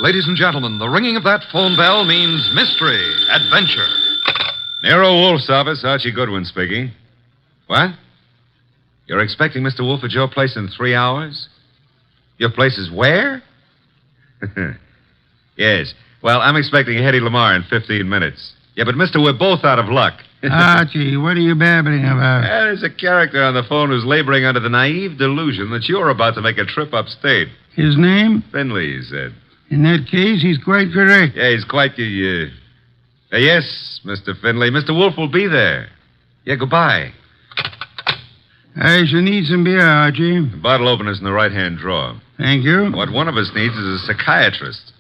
Ladies and gentlemen, the ringing of that phone bell means mystery, adventure. Nero Wolfe's office, Archie Goodwin speaking. What? You're expecting Mr. Wolfe at your place in 3 hours? Your place is where? Yes. Well, I'm expecting Hetty Lamar in 15 minutes. Yeah, but mister, we're both out of luck. Archie, what are you babbling about? There's a character on the phone who's laboring under the naive delusion that you're about to make a trip upstate. His name? Finley, he said. In that case, he's quite correct. Yeah, he's quite the, yes, Mr. Finley. Mr. Wolfe will be there. Yeah, goodbye. I shall need some beer, Archie. The bottle opener's in the right-hand drawer. Thank you. What one of us needs is a psychiatrist.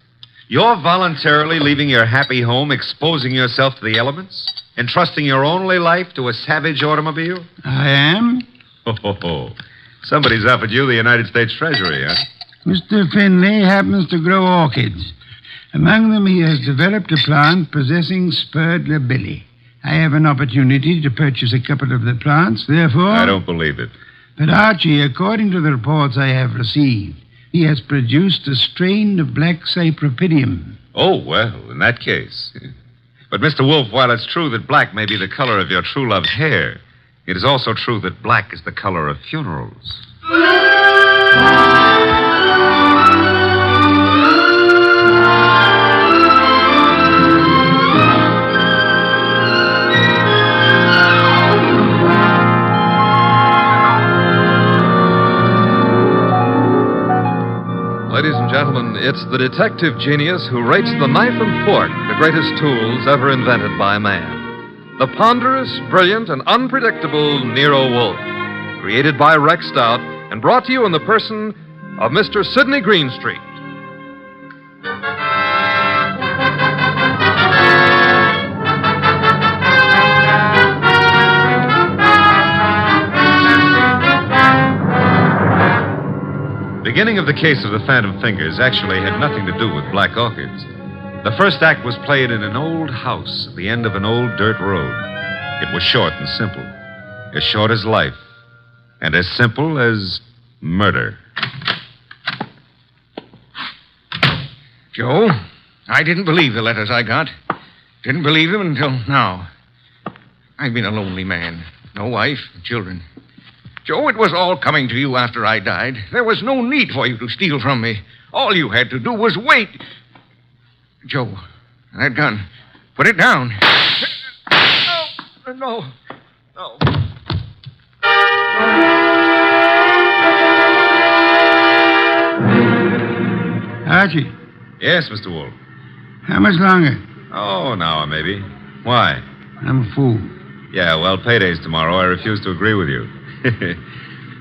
You're voluntarily leaving your happy home, exposing yourself to the elements, entrusting your only life to a savage automobile? I am? Ho. Somebody's offered you the United States Treasury, huh? Mr. Finley happens to grow orchids. Among them, he has developed a plant possessing spurred labilli. I have an opportunity to purchase a couple of the plants, therefore... I don't believe it. But, Archie, according to the reports I have received, he has produced a strain of black cypripedium. Oh, well, in that case. But, Mr. Wolfe, while it's true that black may be the color of your true love's hair, it is also true that black is the color of funerals. Ladies and gentlemen, it's the detective genius who rates the knife and fork the greatest tools ever invented by man. The ponderous, brilliant, and unpredictable Nero Wolfe. Created by Rex Stout and brought to you in the person of Mr. Sydney Greenstreet. The beginning of the case of the Phantom Fingers actually had nothing to do with black orchids. The first act was played in an old house at the end of an old dirt road. It was short and simple. As short as life. And as simple as murder. Joe, I didn't believe the letters I got. Didn't believe them until now. I've been a lonely man. No wife, children. Joe, it was all coming to you after I died. There was no need for you to steal from me. All you had to do was wait. Joe, that gun. Put it down. No. Archie. Yes, Mr. Wolfe. How much longer? Oh, an hour, maybe. Why? I'm a fool. Yeah, well, payday's tomorrow. I refuse to agree with you.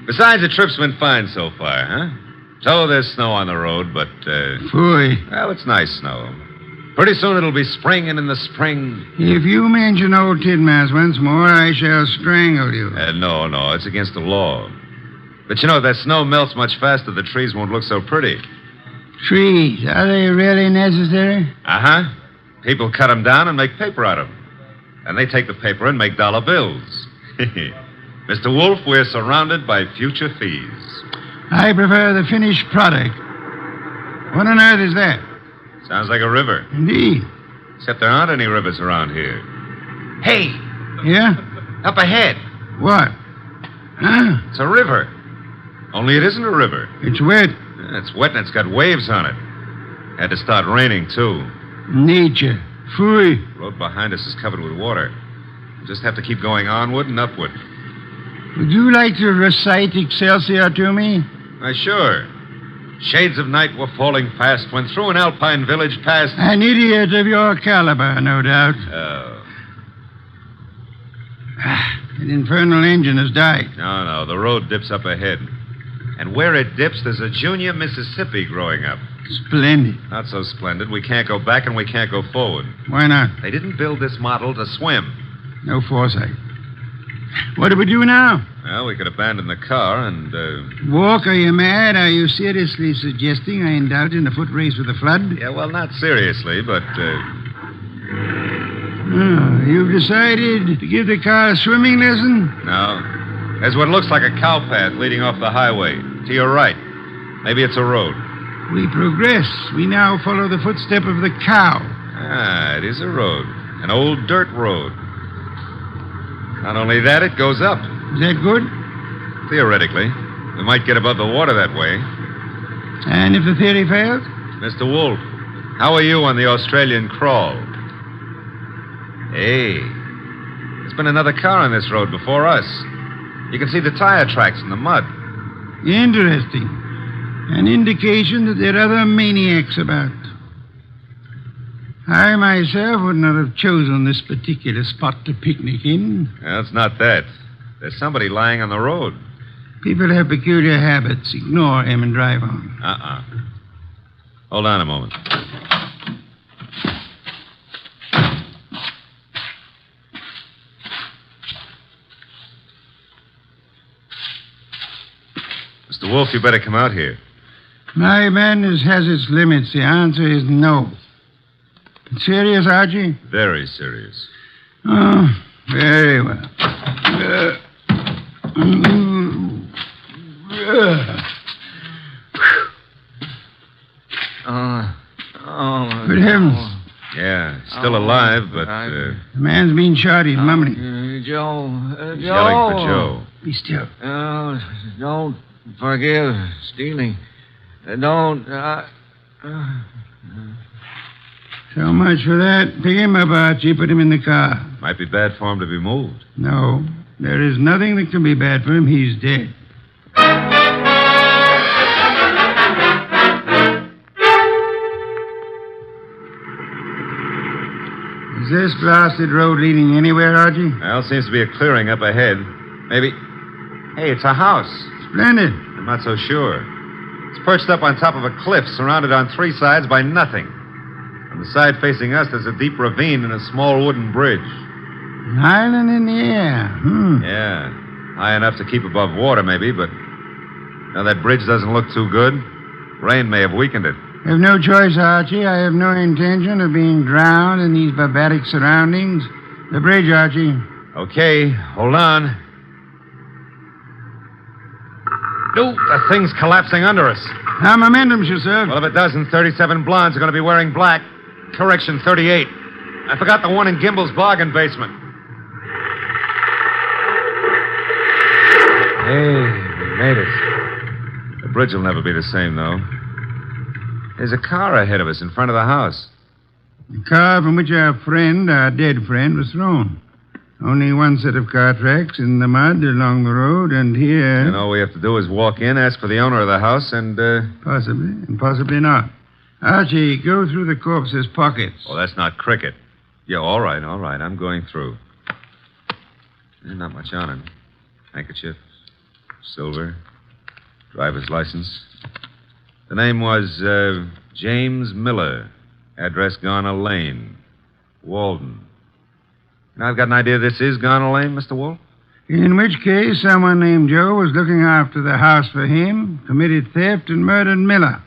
Besides, the trip's been fine so far, huh? So there's snow on the road, but, Phooey. well, it's nice snow. Pretty soon it'll be spring, and in the spring... If you mention old Tidmas once more, I shall strangle you. No, it's against the law. But you know, if that snow melts much faster, the trees won't look so pretty. Trees, are they really necessary? Uh-huh. People cut them down and make paper out of them. And they take the paper and make dollar bills. Mr. Wolfe, we're surrounded by future fees. I prefer the finished product. What on earth is that? Sounds like a river. Indeed. Except there aren't any rivers around here. Hey, Yeah? up ahead. What? Huh? It's a river. Only it isn't a river. It's wet. It's wet and it's got waves on it. Had to start raining, too. Nature. Phooey. The road behind us is covered with water. We'll just have to keep going onward and upward. Would you like to recite Excelsior to me? Why, sure. Shades of night were falling fast when through an alpine village passed... An idiot of your caliber, no doubt. Oh. That infernal engine has died. No, the road dips up ahead. And where it dips, there's a junior Mississippi growing up. Splendid. Not so splendid. We can't go back and we can't go forward. Why not? They didn't build this model to swim. No foresight. What do we do now? Well, we could abandon the car and, Walk, are you mad? Are you seriously suggesting I indulge in a foot race with the flood? Yeah, well, not seriously, but, Oh, you've decided to give the car a swimming lesson? no. There's what looks like a cow path leading off the highway. To your right. Maybe it's a road. We progress. We now follow the footstep of the cow. Ah, it is a road. An old dirt road. Not only that, it goes up. Is that good? Theoretically. We might get above the water that way. And if the theory fails? Mr. Wolfe, how are you on the Australian crawl? Hey, there's been another car on this road before us. You can see the tire tracks in the mud. Interesting. An indication that there are other maniacs about. I myself would not have chosen this particular spot to picnic in. Well, it's not that. There's somebody lying on the road. People have peculiar habits. Ignore him and drive on. Hold on a moment. Mr. Wolfe, you better come out here. My madness has its limits. The answer is no. Serious, Archie? Very serious. Oh, very well. Good heavens. Yeah, still alive, but The man's been shot. He's mumbling. Joe. he's yelling for Joe. Be still. Don't forgive stealing. Don't. So much for that. Pick him up, Archie. Put him in the car. Might be bad for him to be moved. No, there is nothing that can be bad for him. He's dead. Is this blasted road leading anywhere, Archie? Well, seems to be a clearing up ahead. Maybe. Hey, it's a house. Splendid. I'm not so sure. It's perched up on top of a cliff, surrounded on three sides by nothing. On the side facing us, there's a deep ravine and a small wooden bridge. An island in the air. Yeah, high enough to keep above water, maybe, but now that bridge doesn't look too good. Rain may have weakened it. I have no choice, Archie. I have no intention of being drowned in these barbaric surroundings. The bridge, Archie. Okay, hold on. No, the thing's collapsing under us. Now, momentum should serve. Well, if it doesn't, 37 blondes are going to be wearing black. Correction, 38. I forgot the one in Gimbel's bargain basement. Hey, we made it. The bridge will never be the same, though. There's a car ahead of us in front of the house. The car from which our dead friend, was thrown. Only one set of car tracks in the mud along the road, and here... And all we have to do is walk in, ask for the owner of the house, and, Possibly, and possibly not. Archie, go through the corpse's pockets. Well, that's not cricket. Yeah, all right. I'm going through. Not much on him. Handkerchief, silver, driver's license. The name was, James Miller. Address Garner Lane. Walden. Now, I've got an idea this is Garner Lane, Mr. Wolfe. In which case, someone named Joe was looking after the house for him, committed theft, and murdered Miller.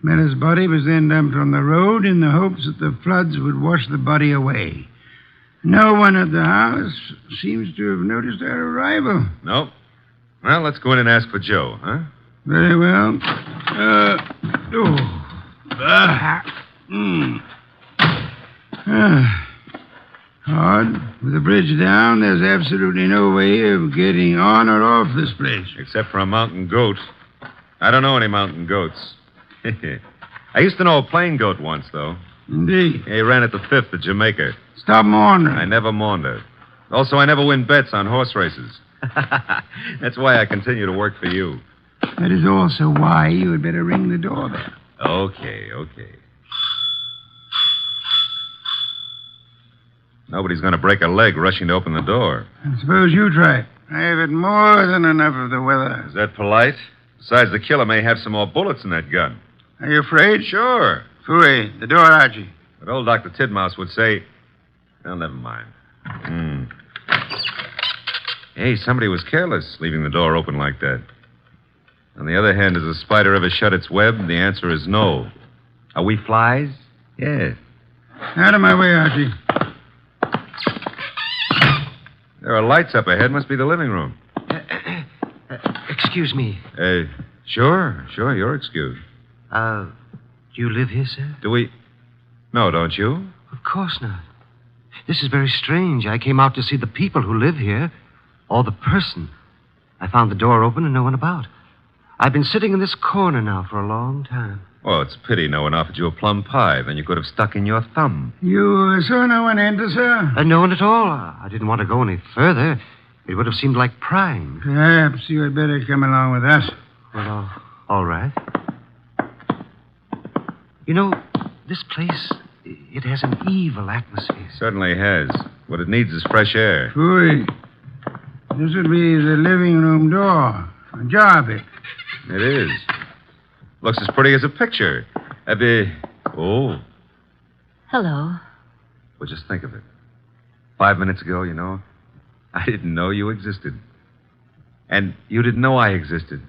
Miller's body was then dumped on the road in the hopes that the floods would wash the body away. No one at the house seems to have noticed our arrival. Nope. Well, let's go in and ask for Joe, huh? Very well. Hard. With the bridge down, there's absolutely no way of getting on or off this place. Except for a mountain goat. I don't know any mountain goats. I used to know a plain goat once, though. Indeed. He ran at the 5th at Jamaica. Stop maundering. I never maundered. Also, I never win bets on horse races. That's why I continue to work for you. That is also why you had better ring the doorbell. Okay. Nobody's going to break a leg rushing to open the door. I suppose you try it. I have had more than enough of the weather. Is that polite? Besides, the killer may have some more bullets in that gun. Are you afraid? Sure. Fooey, the door, Archie. But old Dr. Tidmouse would say... Well, never mind. Hey, somebody was careless leaving the door open like that. On the other hand, has a spider ever shut its web? The answer is no. Are we flies? Yes. Out of my way, Archie. There are lights up ahead. Must be the living room. Excuse me. Sure. You're excused. Do you live here, sir? Do we? No, don't you? Of course not. This is very strange. I came out to see the people who live here, or the person. I found the door open and no one about. I've been sitting in this corner now for a long time. Well, it's a pity no one offered you a plum pie. Then you could have stuck in your thumb. You saw no one enter, sir? No one at all. I didn't want to go any further. It would have seemed like prying. Perhaps you had better come along with us. Well, all right. You know, this place, it has an evil atmosphere. Certainly has. What it needs is fresh air. Phooey. This would be the living room door. Ajar a bit. It is. Looks as pretty as a picture. Oh. Hello. Well, just think of it. 5 minutes ago, you know, I didn't know you existed. And you didn't know I existed.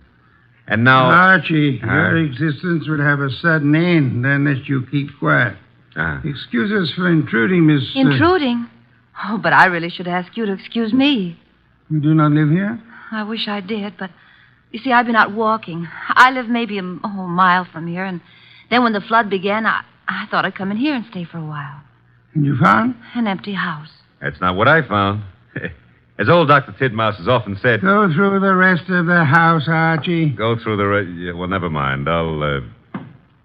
And now... Archie, your existence would have a sudden end unless you keep quiet. Excuse us for intruding, Miss... Intruding? Oh, but I really should ask you to excuse me. You do not live here? I wish I did, but... You see, I've been out walking. I live maybe a mile from here, and then when the flood began, I thought I'd come in here and stay for a while. And you found? An empty house. That's not what I found. As old Dr. Tidmouse has often said... Go through the rest of the house, Archie. Go through the... well, never mind. I'll,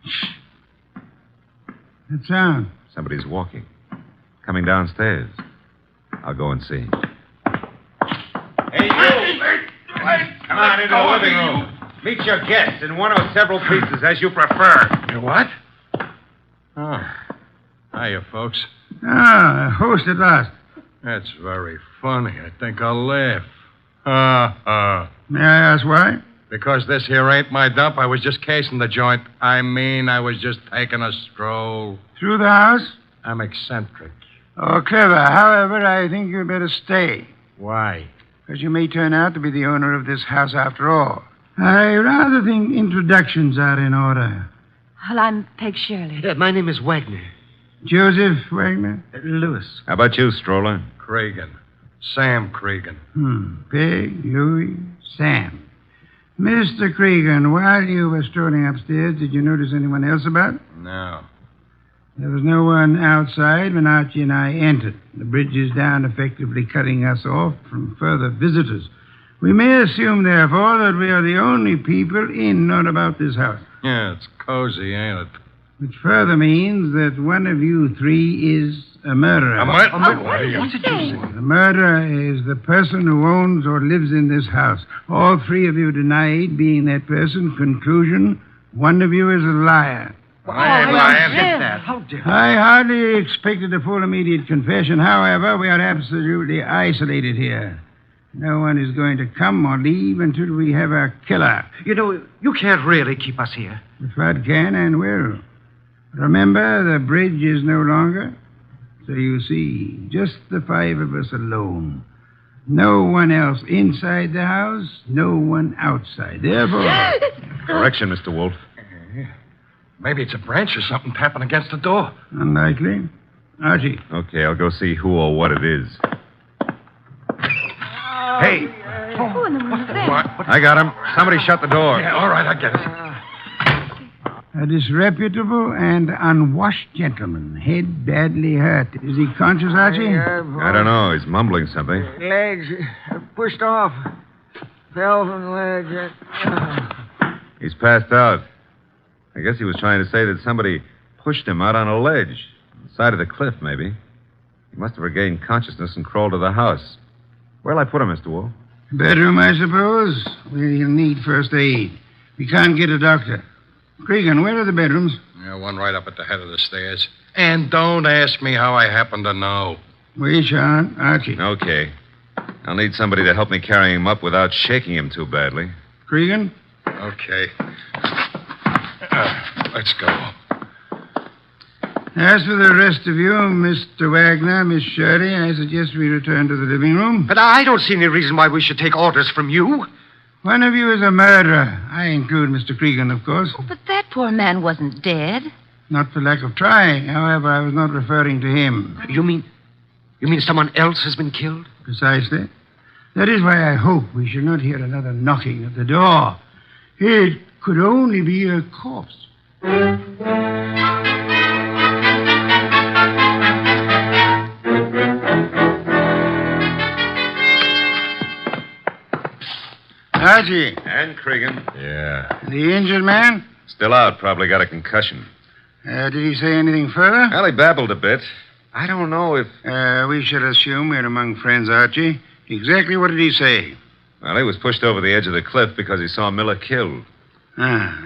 Shh. That sound? Somebody's walking. Coming downstairs. I'll go and see. Hey, you! Come on into the living room. Meet your guests in one or several pieces, as you prefer. You what? Oh. Hiya, folks. Ah, a host at last. That's very funny. I think I'll laugh. May I ask why? Because this here ain't my dump. I was just casing the joint. I was just taking a stroll. Through the house? I'm eccentric. Oh, clever. However, I think you'd better stay. Why? Because you may turn out to be the owner of this house after all. I rather think introductions are in order. Well, I'm Peg Shirley. My name is Wagner. Joseph Wagner? Lewis. How about you, Stroller? Cregan. Sam Cregan. Peg, Louis, Sam. Mr. Cregan, while you were strolling upstairs, did you notice anyone else about? No. There was no one outside when Archie and I entered. The bridge is down, effectively cutting us off from further visitors. We may assume, therefore, that we are the only people in or about this house. Yeah, it's cozy, ain't it? Which further means that one of you three is a murderer. What are you... What did you say? The murderer is the person who owns or lives in this house. All three of you denied being that person. Conclusion, one of you is a liar. I ain't lying. How dare I hardly expected a full immediate confession. However, we are absolutely isolated here. No one is going to come or leave until we have our killer. You know, you can't really keep us here. The flood can and will. Remember, the bridge is no longer. So you see, just the five of us alone. No one else inside the house, no one outside. Therefore... Correction, Mr. Wolfe. Maybe it's a branch or something tapping against the door. Unlikely. Archie. Okay, I'll go see who or what it is. Hey! Who in the world is that? What? I got him. Somebody shut the door. Yeah, all right, I get it. A disreputable and unwashed gentleman. Head badly hurt. Is he conscious, Archie? I don't know. He's mumbling something. Legs pushed off. Fell from the ledge. He's passed out. I guess he was trying to say that somebody pushed him out on a ledge. On the side of the cliff, maybe. He must have regained consciousness and crawled to the house. Where'll I put him, Mr. Wolfe? Bedroom, I suppose. We'll need first aid. We can't get a doctor. Cregan, where are the bedrooms? Yeah, one right up at the head of the stairs. And don't ask me how I happen to know. We shan't. Archie. Okay. I'll need somebody to help me carry him up without shaking him too badly. Cregan? Okay. Let's go. As for the rest of you, Mr. Wagner, Miss Shirley, I suggest we return to the living room. But I don't see any reason why we should take orders from you. One of you is a murderer. I include Mr. Cregan, of course. Oh, but that poor man wasn't dead. Not for lack of trying. However, I was not referring to him. You mean someone else has been killed? Precisely. That is why I hope we shall not hear another knocking at the door. It could only be a corpse. Archie, And Cregan. Yeah. the injured man? Still out. Probably got a concussion. Did he say anything further? Well, he babbled a bit. I don't know if... We should assume we're among friends, Archie. Exactly what did he say? Well, he was pushed over the edge of the cliff because he saw Miller killed.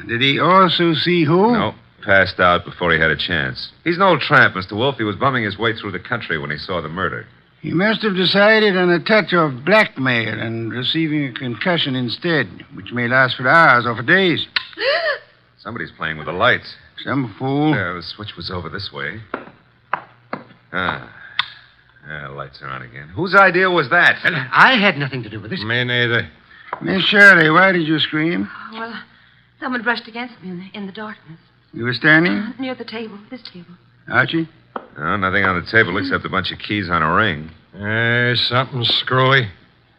Did he also see who? No, passed out before he had a chance. He's an old tramp, Mr. Wolfe. He was bumming his way through the country when he saw the murder. He must have decided on a touch of blackmail and receiving a concussion instead, which may last for hours or for days. Somebody's playing with the lights. Some fool. The switch was over this way. Lights are on again. Whose idea was that? I had nothing to do with this. Me neither. Miss Shirley, why did you scream? Well, someone brushed against me in the darkness. You were standing? Near the table, this table. Archie? No, nothing on the table except a bunch of keys on a ring. Something screwy.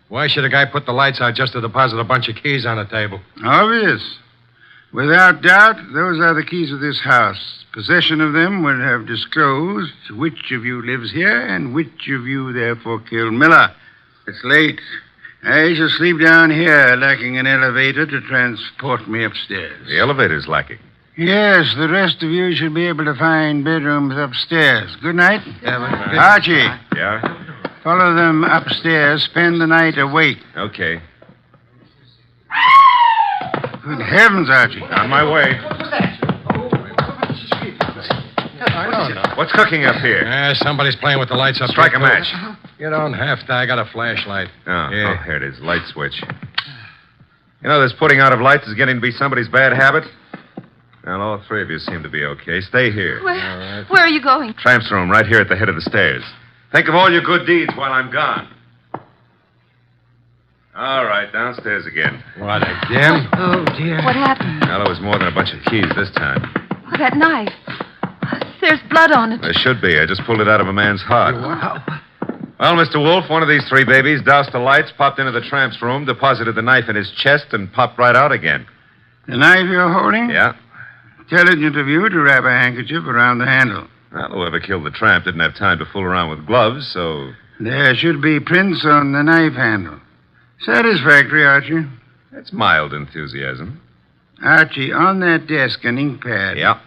Why should a guy put the lights out just to deposit a bunch of keys on the table? Obvious. Without doubt, those are the keys of this house. Possession of them would have disclosed which of you lives here and which of you therefore killed Miller. It's late. I shall sleep down here, lacking an elevator to transport me upstairs. The elevator's lacking. Yes, the rest of you should be able to find bedrooms upstairs. Good night. Archie, Yeah? follow them upstairs. Spend the night awake. Okay. Good heavens, Archie. On my way. What's cooking up here? Somebody's playing with the lights up Strike there, a match. You don't have to. I got a flashlight. Oh, Yeah. here it is. Light switch. You know, this putting out of lights is getting to be somebody's bad habit. Well, all three of you seem to be okay. Stay here. Where are you going? Tramp's room, right here at the head of the stairs. Think of all your good deeds while I'm gone. All right, downstairs again. What, again? Oh, dear. What happened? Well, there was more than a bunch of keys this time. Oh, that knife. There's blood on it. There should be. I just pulled it out of a man's heart. Well, Mr. Wolfe, one of these three babies doused the lights, popped into the tramp's room, deposited the knife in his chest, and popped right out again. The knife you're holding? Yeah? Intelligent of you to wrap a handkerchief around the handle. Well, whoever killed the tramp didn't have time to fool around with gloves, so... There should be prints on the knife handle. Satisfactory, Archie. That's mild enthusiasm. Archie, on that desk, an ink pad. Yeah.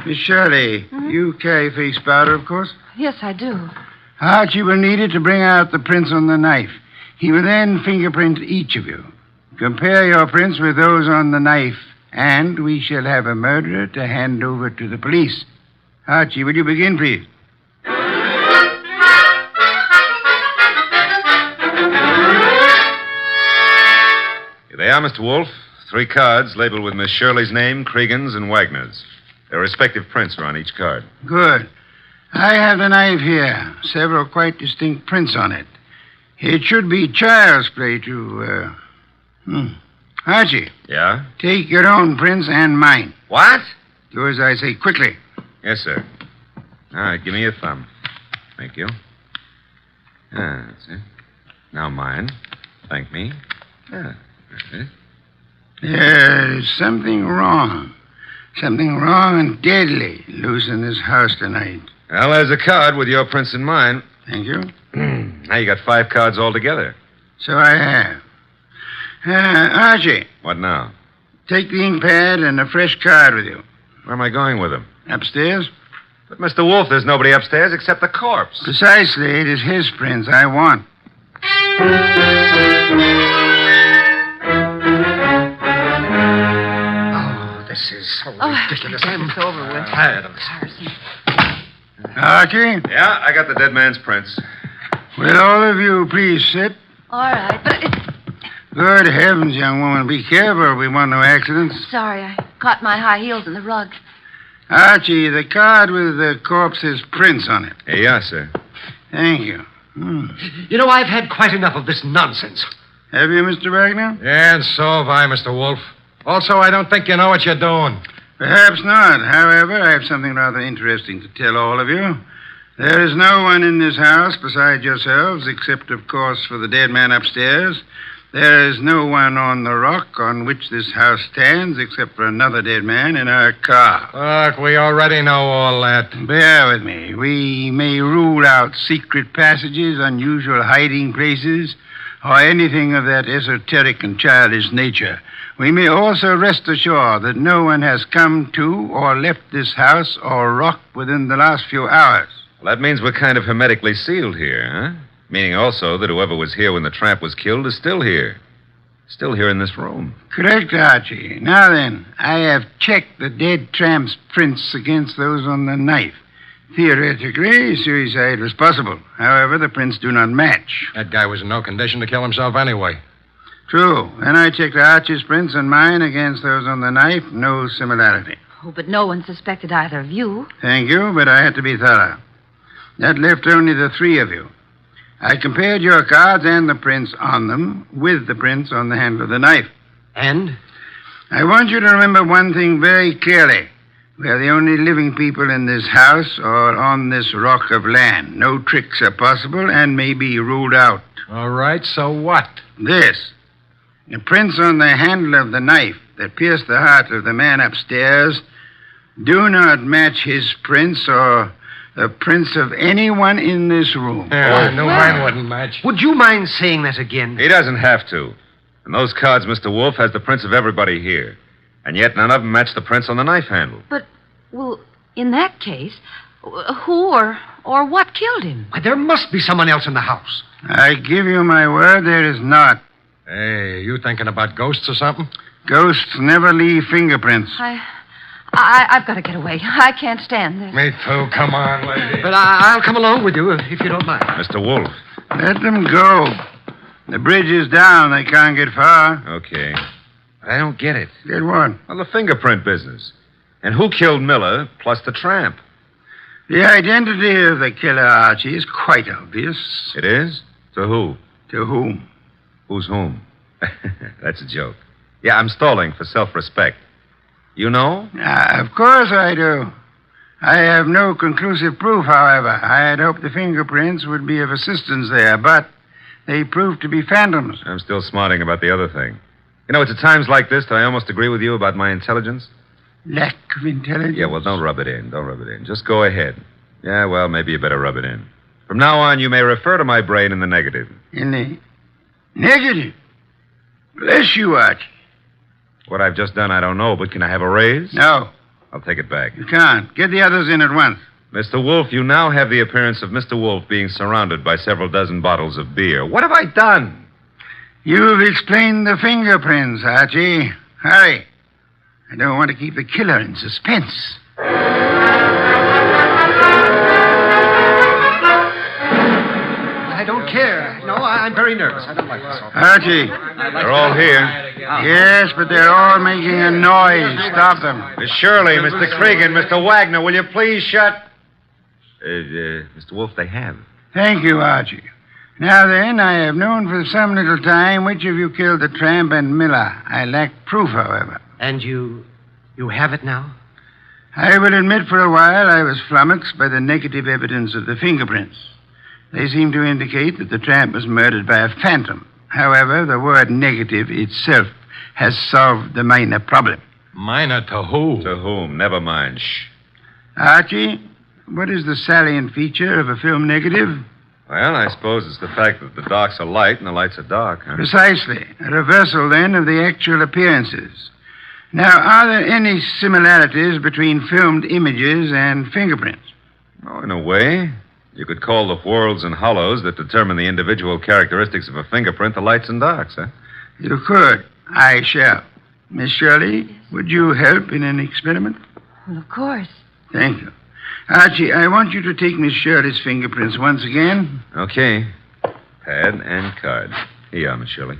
Miss Shirley, you carry face powder, of course? Yes, I do. Archie will need it to bring out the prints on the knife. He will then fingerprint each of you. Compare your prints with those on the knife, and we shall have a murderer to hand over to the police. Archie, will you begin, please? Here they are, Mr. Wolfe. 3 cards labeled with Miss Shirley's name, Cregan's, and Wagner's. Their respective prints are on each card. Good. I have the knife here. Several quite distinct prints on it. It should be child's play to, Archie, Yeah? take your own prints and mine. What? Do as I say quickly. Yes, sir. All right, give me your thumb. Thank you. That's it. Now mine. Thank me. That's it. There's something wrong. Something wrong and deadly loose in this house tonight. Well, there's a card with your prints and mine. Thank you. Now you got 5 cards altogether. So I have. Archie, What now? take the ink pad and a fresh card with you. Where am I going with them? Upstairs? But, Mr. Wolfe, there's nobody upstairs except the corpse. Precisely. It is his prints I want. Oh, this is so ridiculous. I'm It's over with. tired of this. Tiresome. Archie, Yeah, I got the dead man's prints. will all of you please sit? All right, but it's... Good heavens, young woman, be careful. We want no accidents. Sorry, I caught my high heels in the rug. Archie, the card with the corpse's prints on it. Here you are, sir. Thank you. You know, I've had quite enough of this nonsense. Have you, Mr. Wagner? Yeah, and so have I, Mr. Wolfe. Also, I don't think you know what you're doing. Perhaps not. However, I have something rather interesting to tell all of you. There is no one in this house besides yourselves, except, of course, for the dead man upstairs, There is no one on the rock on which this house stands except for another dead man in our car. Look, we already know all that. Bear with me. We may rule out secret passages, unusual hiding places, or anything of that esoteric and childish nature. We may also rest assured that no one has come to or left this house or rock within the last few hours. Well, that means we're kind of hermetically sealed here, huh? Meaning also that whoever was here when the tramp was killed is still here. Still here in this room. Correct, Archie. Now then, I have checked the dead tramp's prints against those on the knife. Theoretically, suicide was possible. However, the prints do not match. That guy was in no condition to kill himself anyway. True. Then I checked Archie's prints and mine against those on the knife. No similarity. Oh, but no one suspected either of you. Thank you, but I had to be thorough. That left only the three of you. I compared your cards and the prints on them with the prints on the handle of the knife. And? I want you to remember one thing very clearly. We are the only living people in this house or on this rock of land. No tricks are possible and may be ruled out. All right, so what? This. The prints on the handle of the knife that pierced the heart of the man upstairs do not match his prints or the prints of anyone in this room. Yeah, I knew mine wouldn't match. Would you mind saying that again? He doesn't have to. And those cards, Mr. Wolfe, has the prints of everybody here. And yet none of them match the prints on the knife handle. But, well, in that case, who or what killed him? Why, there must be someone else in the house. I give you my word, there is not. Hey, you thinking about ghosts or something? Ghosts never leave fingerprints. I've got to get away. I can't stand this. Me too. Come on, lady. But I'll come along with you if you don't mind. Mr. Wolfe. Let them go. The bridge is down. They can't get far. Okay. I don't get it. Get what? Well, the fingerprint business. And who killed Miller plus the tramp? The identity of the killer, Archie, is quite obvious. It is? To who? To whom? Who's whom? That's a joke. Yeah, I'm stalling for self-respect. You know? Of course I do. I have no conclusive proof, however. I had hoped the fingerprints would be of assistance there, but they proved to be phantoms. I'm still smarting about the other thing. You know, it's at times like this that I almost agree with you about my intelligence. Lack of intelligence? Yeah, well, don't rub it in. Don't rub it in. Just go ahead. Yeah, well, maybe you better rub it in. From now on, you may refer to my brain in the negative. In the negative? Bless you, Archie. What I've just done, I don't know, but can I have a raise? No, I'll take it back. you can't. Get the others in at once. Mr. Wolfe, you now have the appearance of Mr. Wolfe being surrounded by several dozen bottles of beer. What have I done? You've explained the fingerprints, Archie. Hurry. I don't want to keep the killer in suspense. I don't care. No, I'm very nervous. I don't like this. Archie. They're all here. Yes, but they're all making a noise. Stop them. Miss Shirley, Mr. Cregan, Mr. Wagner, will you please shut... Mr. Wolfe, they have. Thank you, Archie. Now then, I have known for some little time which of you killed the tramp and Miller. I lack proof, however. And you have it now? I will admit for a while I was flummoxed by the negative evidence of the fingerprints. They seem to indicate that the tramp was murdered by a phantom. However, the word negative itself has solved the minor problem. Minor to who? To whom? Never mind. Shh. Archie, what is the salient feature of a film negative? Well, I suppose it's the fact that the darks are light and the lights are dark, huh? Precisely. A reversal, then, of the actual appearances. Now, are there any similarities between filmed images and fingerprints? Oh, in a way. You could call the whorls and hollows that determine the individual characteristics of a fingerprint the lights and darks, huh? You could. I shall. Miss Shirley, would you help in an experiment? Well, of course. Thank you. Archie, I want you to take Miss Shirley's fingerprints once again. Okay. Pad and card. Here you are, Miss Shirley.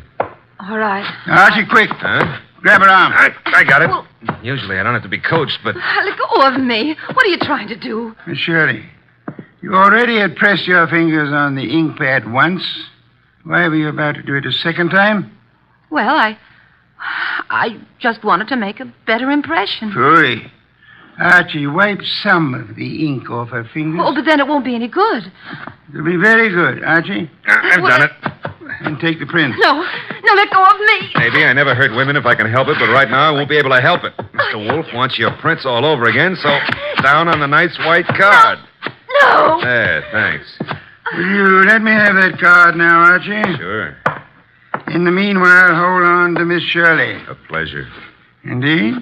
All right. Archie, quick. Huh? Grab her arm. I got it. Well- Usually I don't have to be coached, but... Let go of me. What are you trying to do? Miss Shirley, you already had pressed your fingers on the ink pad once. Why were you about to do it a second time? Well, I just wanted to make a better impression. Hurry. Archie, wipe some of the ink off her fingers. Oh, but then it won't be any good. It'll be very good, Archie. I've done it. and take the prints. No, let go of me. Maybe. I never hurt women if I can help it, but right now I won't be able to help it. Mr. Wolfe wants your prints all over again, so down on the nice white card. No. There, thanks. Will you let me have that card now, Archie? Sure. In the meanwhile, hold on to Miss Shirley. A pleasure. Indeed?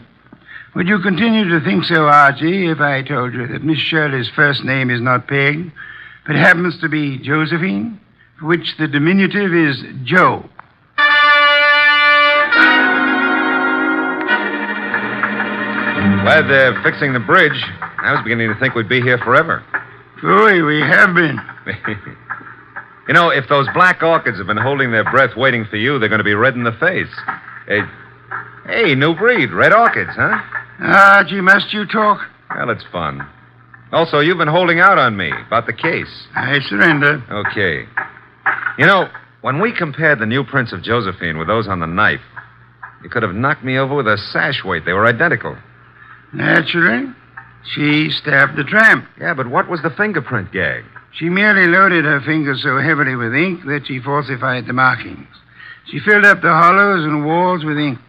Would you continue to think so, Archie, if I told you that Miss Shirley's first name is not Peg, but happens to be Josephine, for which the diminutive is Joe? Glad they're fixing the bridge. I was beginning to think we'd be here forever. Boy, we have been. You know, if those black orchids have been holding their breath waiting for you, they're going to be red in the face. Hey, new breed, red orchids, huh? Archie, must you talk? Well, it's fun. Also, you've been holding out on me about the case. I surrender. Okay. You know, when we compared the new prints of Josephine with those on the knife, you could have knocked me over with a sash weight. They were identical. Naturally. She stabbed the tramp. Yeah, but what was the fingerprint gag? She merely loaded her fingers so heavily with ink that she falsified the markings. She filled up the hollows and walls with ink.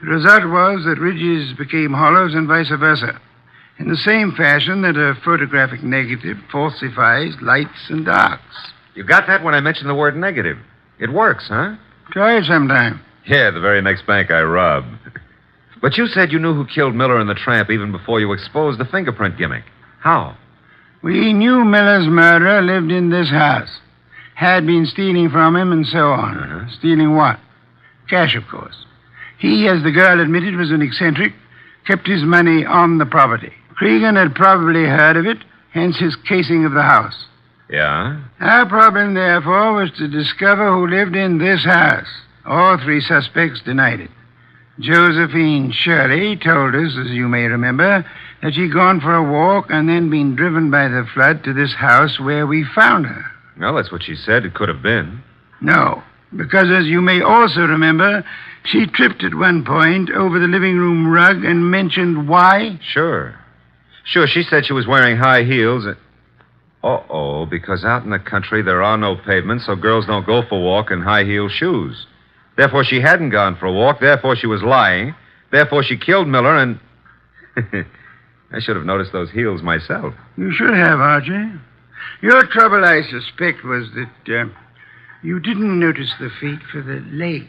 The result was that ridges became hollows and vice versa, in the same fashion that a photographic negative falsifies lights and darks. You got that when I mentioned the word negative. It works, huh? Try it sometime. Yeah, the very next bank I robbed. But you said you knew who killed Miller and the tramp even before you exposed the fingerprint gimmick. How? We knew Miller's murderer lived in this house, had been stealing from him and so on. Uh-huh. Stealing what? Cash, of course. He, as the girl admitted, was an eccentric, kept his money on the property. Cregan had probably heard of it, hence his casing of the house. Yeah? Our problem, therefore, was to discover who lived in this house. All three suspects denied it. Josephine Shirley told us, as you may remember, that she'd gone for a walk and then been driven by the flood to this house where we found her. Well, that's what she said it could have been. No, because as you may also remember, she tripped at one point over the living room rug and mentioned why. Sure, she said she was wearing high heels. Uh-oh, because out in the country there are no pavements, so girls don't go for a walk in high-heel shoes. Therefore, she hadn't gone for a walk. Therefore, she was lying. Therefore, she killed Miller, and... I should have noticed those heels myself. You should have, Archie. Your trouble, I suspect, was that you didn't notice the feet for the legs.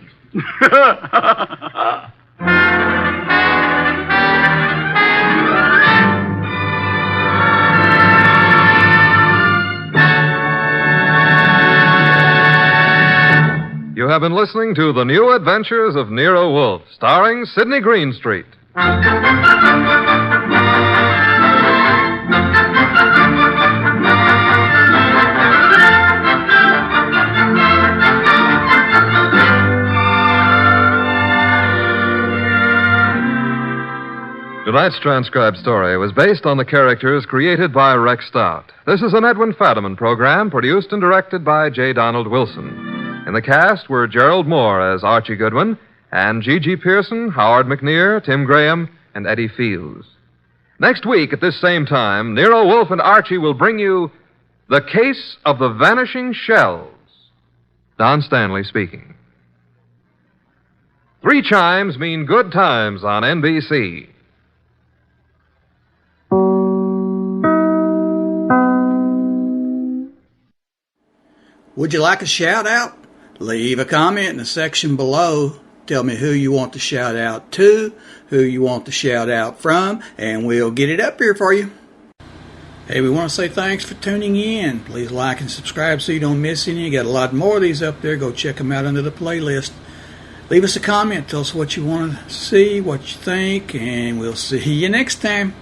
You have been listening to The New Adventures of Nero Wolfe, starring Sydney Greenstreet. Tonight's transcribed story was based on the characters created by Rex Stout. This is an Edwin Fadiman program produced and directed by J. Donald Wilson. In the cast were Gerald Moore as Archie Goodwin, and G.G. Pearson, Howard McNear, Tim Graham, and Eddie Fields. Next week at this same time, Nero Wolfe and Archie will bring you The Case of the Vanishing Shells. Don Stanley speaking. 3 chimes mean good times on NBC. Would you like a shout out? Leave a comment in the section below. Tell me who you want to shout out to, who you want to shout out from, and we'll get it up here for you. Hey, we want to say thanks for tuning in. Please like and subscribe so you don't miss any. You got a lot more of these up there. Go check them out under the playlist. Leave us a comment. Tell us what you want to see, what you think, and we'll see you next time.